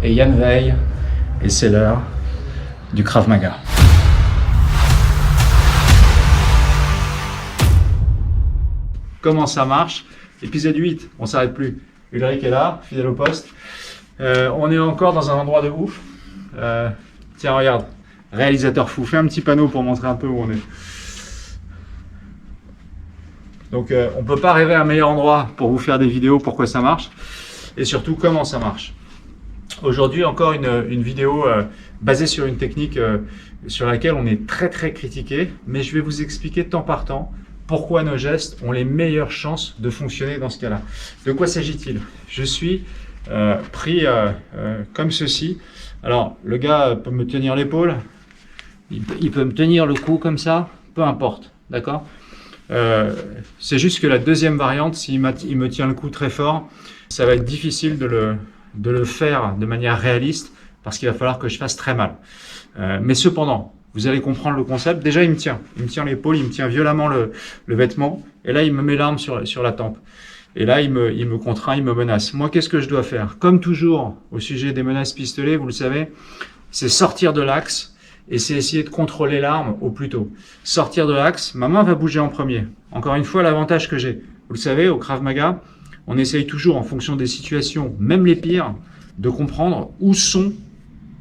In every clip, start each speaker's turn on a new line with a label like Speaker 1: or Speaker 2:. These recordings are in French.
Speaker 1: et Yann Veil, et c'est l'heure du Krav Maga. Comment ça marche? Épisode 8, on s'arrête plus. Ulrich est là, fidèle au poste. On est encore dans un endroit de ouf. Tiens, regarde, réalisateur fou, fais un petit panneau pour montrer un peu où on est. Donc on ne peut pas rêver un meilleur endroit pour vous faire des vidéos, pourquoi ça marche, et surtout comment ça marche. Aujourd'hui encore une vidéo basée sur une technique sur laquelle on est très critiqué, mais je vais vous expliquer temps par temps pourquoi nos gestes ont les meilleures chances de fonctionner dans ce cas-là. De quoi s'agit-il? Je suis pris comme ceci. Alors le gars peut me tenir l'épaule, il peut me tenir le cou comme ça, peu importe, d'accord? C'est juste que la deuxième variante, s'il me tient le cou très fort, ça va être difficile de le faire de manière réaliste parce qu'il va falloir que je fasse très mal. Mais cependant, vous allez comprendre le concept. Déjà, il me tient l'épaule, il me tient violemment le vêtement et là, il me met l'arme sur la tempe. Et là, il me contraint, il me menace. Moi, qu'est-ce que je dois faire? Comme toujours, au sujet des menaces pistolet, vous le savez, c'est sortir de l'axe. Et c'est essayer de contrôler l'arme au plus tôt. Sortir de l'axe, ma main va bouger en premier. Encore une fois, l'avantage que j'ai. Vous le savez, au Krav Maga, on essaye toujours, en fonction des situations, même les pires, de comprendre où sont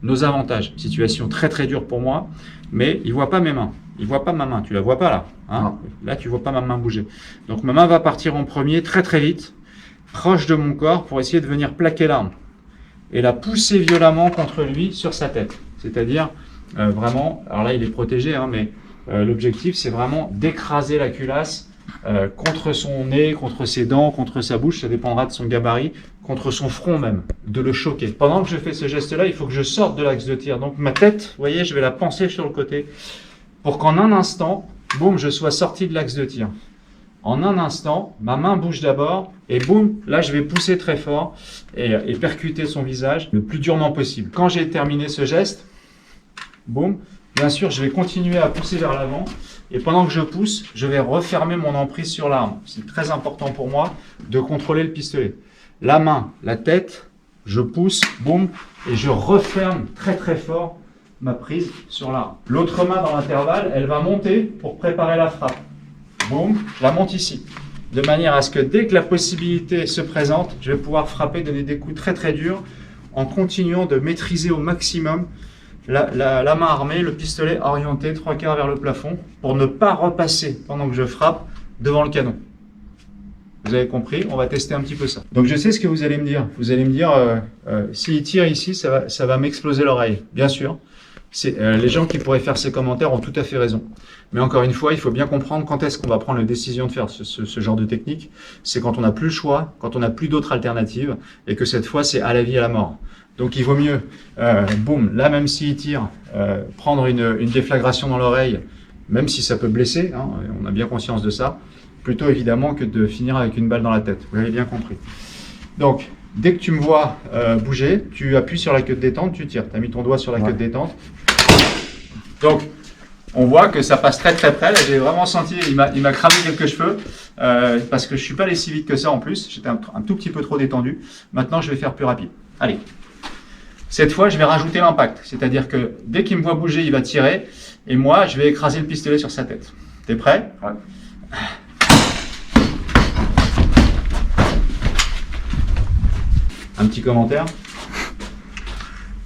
Speaker 1: nos avantages. Situation très dure pour moi, mais il ne voit pas mes mains. Il ne voit pas ma main. Tu la vois pas là, hein? Là, tu ne vois pas ma main bouger. Donc ma main va partir en premier, très vite, proche de mon corps, pour essayer de venir plaquer l'arme. Et la pousser violemment contre lui sur sa tête. C'est-à-dire... vraiment, alors là il est protégé, hein, mais l'objectif c'est vraiment d'écraser la culasse contre son nez, contre ses dents, contre sa bouche, ça dépendra de son gabarit, contre son front même, de le choquer. Pendant que je fais ce geste-là, il faut que je sorte de l'axe de tir. Donc ma tête, vous voyez, je vais la pencher sur le côté pour qu'en un instant, boum, je sois sorti de l'axe de tir. En un instant, ma main bouge d'abord et boum, là je vais pousser très fort et percuter son visage le plus durement possible. Quand j'ai terminé ce geste, boum, bien sûr, je vais continuer à pousser vers l'avant et pendant que je pousse, je vais refermer mon emprise sur l'arme. C'est très important pour moi de contrôler le pistolet. La main, la tête, je pousse, boum, et je referme très fort ma prise sur l'arme. L'autre main dans l'intervalle, elle va monter pour préparer la frappe. Boum, je la monte ici. De manière à ce que dès que la possibilité se présente, je vais pouvoir frapper, donner des coups très durs en continuant de maîtriser au maximum la main armée, le pistolet orienté 3/4 vers le plafond pour ne pas repasser pendant que je frappe devant le canon. Vous avez compris? On va tester un petit peu ça. Donc je sais ce que vous allez me dire. Vous allez me dire, s'il tire ici, ça va m'exploser l'oreille. Bien sûr, les gens qui pourraient faire ces commentaires ont tout à fait raison. Mais encore une fois, il faut bien comprendre quand est-ce qu'on va prendre la décision de faire ce genre de technique. C'est quand on n'a plus le choix, quand on n'a plus d'autres alternatives et que cette fois, c'est à la vie et à la mort. Donc il vaut mieux, boum, là même s'il tire, prendre une déflagration dans l'oreille, même si ça peut blesser, hein, on a bien conscience de ça, plutôt évidemment que de finir avec une balle dans la tête. Vous l'avez bien compris. Donc, dès que tu me vois bouger, tu appuies sur la queue de détente, tu tires. Tu as mis ton doigt sur la queue de détente. Donc, on voit que ça passe très près. Là, j'ai vraiment senti, il m'a cramé quelques cheveux, parce que je ne suis pas allé si vite que ça en plus. J'étais un tout petit peu trop détendu. Maintenant, je vais faire plus rapide. Allez. Cette fois, je vais rajouter l'impact. C'est-à-dire que dès qu'il me voit bouger, il va tirer. Et moi, je vais écraser le pistolet sur sa tête. T'es prêt? Ouais. Un petit commentaire?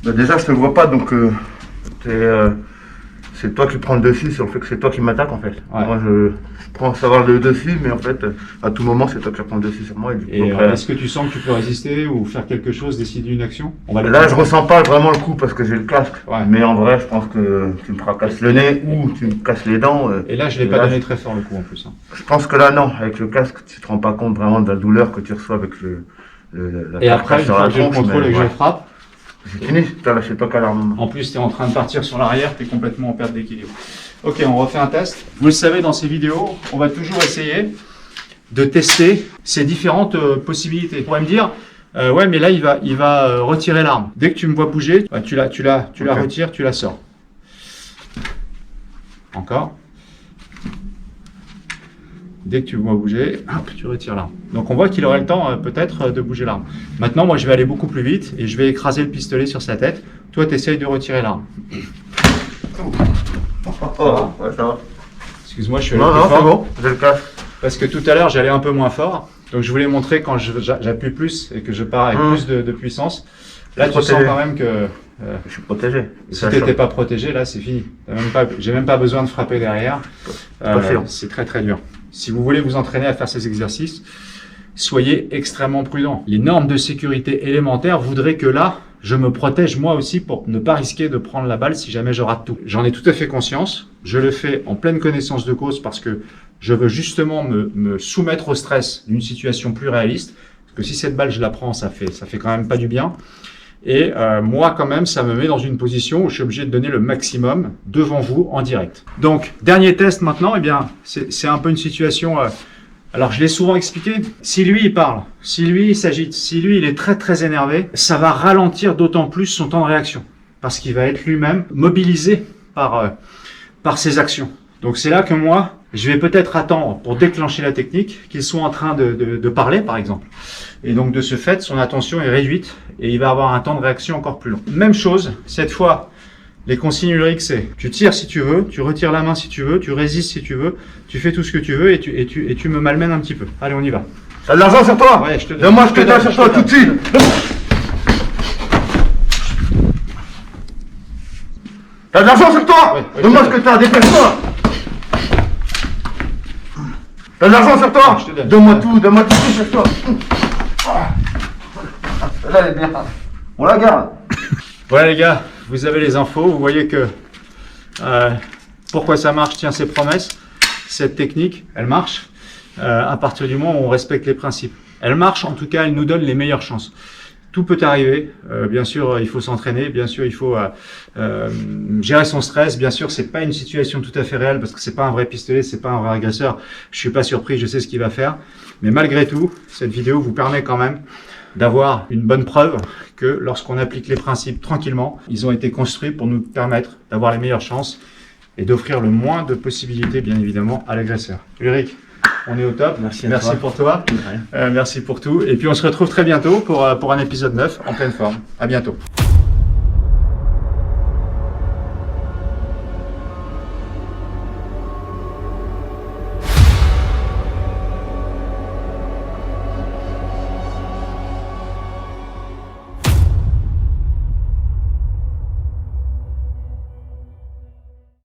Speaker 2: Bah déjà, je te vois pas, donc c'est toi qui prends le dessus sur le fait que c'est toi qui m'attaques en fait. Ouais. Moi, je prends savoir le dessus, mais en fait, à tout moment, c'est toi qui prends le dessus sur moi.
Speaker 1: Et est-ce que tu sens que tu peux résister ou faire quelque chose, décider une action?
Speaker 2: Là, je ressens pas vraiment le coup parce que j'ai le casque. Ouais. Mais en vrai, je pense que tu me fracasses le nez ou tu me casses les dents.
Speaker 1: Et là, je l'ai pas donné très fort le coup en plus. Hein.
Speaker 2: Je pense que là, non. Avec le casque, tu te rends pas compte vraiment de la douleur que tu reçois avec la
Speaker 1: et après, une fois que je contrôle et que je frappe,
Speaker 2: c'est fini, t'as lâché toi qu'à l'armement.
Speaker 1: En plus, tu es en train de partir sur l'arrière, tu es complètement en perte d'équilibre. Ok, on refait un test. Vous le savez, dans ces vidéos, on va toujours essayer de tester ces différentes possibilités. On pourrait me dire, ouais, mais là, il va retirer l'arme. Dès que tu me vois bouger, bah, tu la retires, tu la sors. Encore. Dès que tu vois bouger, hop, tu retires l'arme. Donc on voit qu'il aurait le temps peut-être de bouger l'arme. Maintenant, moi je vais aller beaucoup plus vite et je vais écraser le pistolet sur sa tête. Toi, tu essayes de retirer l'arme.
Speaker 2: Oh, ouais, ça va.
Speaker 1: Excuse-moi, je suis allé
Speaker 2: Non,
Speaker 1: plus
Speaker 2: non,
Speaker 1: fort.
Speaker 2: c'est bon, je le cache.
Speaker 1: Parce que tout à l'heure, j'allais un peu moins fort. Donc je voulais montrer quand j'appuie plus et que je pars avec plus de puissance. Là, tu sens quand même que
Speaker 2: Je suis protégé.
Speaker 1: si tu n'étais pas protégé, là, c'est fini. J'ai même pas besoin de frapper derrière. C'est très très dur. Si vous voulez vous entraîner à faire ces exercices, soyez extrêmement prudent. Les normes de sécurité élémentaires voudraient que là, je me protège moi aussi pour ne pas risquer de prendre la balle si jamais je rate tout. J'en ai tout à fait conscience. Je le fais en pleine connaissance de cause parce que je veux justement me soumettre au stress d'une situation plus réaliste. Parce que si cette balle, je la prends, ça fait quand même pas du bien. Et moi, quand même, ça me met dans une position où je suis obligé de donner le maximum devant vous en direct. Donc, dernier test maintenant, eh bien, c'est un peu une situation... alors, je l'ai souvent expliqué. Si lui, il parle, si lui, il s'agite, si lui, il est très, très énervé, ça va ralentir d'autant plus son temps de réaction. Parce qu'il va être lui-même mobilisé par ses actions. Donc, c'est là que moi, je vais peut-être attendre pour déclencher la technique qu'il soit en train de parler, par exemple. Et donc, de ce fait, son attention est réduite et il va avoir un temps de réaction encore plus long. Même chose, cette fois, les consignes Ulrich, c'est tu tires si tu veux, tu retires la main si tu veux, tu résistes si tu veux, tu fais tout ce que tu veux et tu me malmènes un petit peu. Allez, on y va.
Speaker 2: T'as de l'argent sur toi?
Speaker 1: Ouais, je te donne.
Speaker 2: Donne-moi ce que t'as sur toi tout de suite. T'as de l'argent sur toi?
Speaker 1: Ouais,
Speaker 2: Donne-moi ce que t'as, dépêche-toi. T'as de l'argent sur toi?
Speaker 1: Je te donne.
Speaker 2: Donne-moi tout sur toi. Là, elle est bien. On la garde.
Speaker 1: Voilà les gars, vous avez les infos, vous voyez que pourquoi ça marche tient ses promesses. Cette technique, elle marche à partir du moment où on respecte les principes. Elle marche, en tout cas, elle nous donne les meilleures chances. Tout peut arriver, bien sûr il faut s'entraîner, bien sûr il faut gérer son stress, bien sûr c'est pas une situation tout à fait réelle parce que c'est pas un vrai pistolet, c'est pas un vrai agresseur, je suis pas surpris, je sais ce qu'il va faire, mais malgré tout, cette vidéo vous permet quand même d'avoir une bonne preuve que lorsqu'on applique les principes tranquillement, ils ont été construits pour nous permettre d'avoir les meilleures chances et d'offrir le moins de possibilités bien évidemment à l'agresseur. Ulrich, on est au top. Merci pour toi. Merci pour tout. Et puis on se retrouve très bientôt pour un épisode 9 en pleine forme. À bientôt.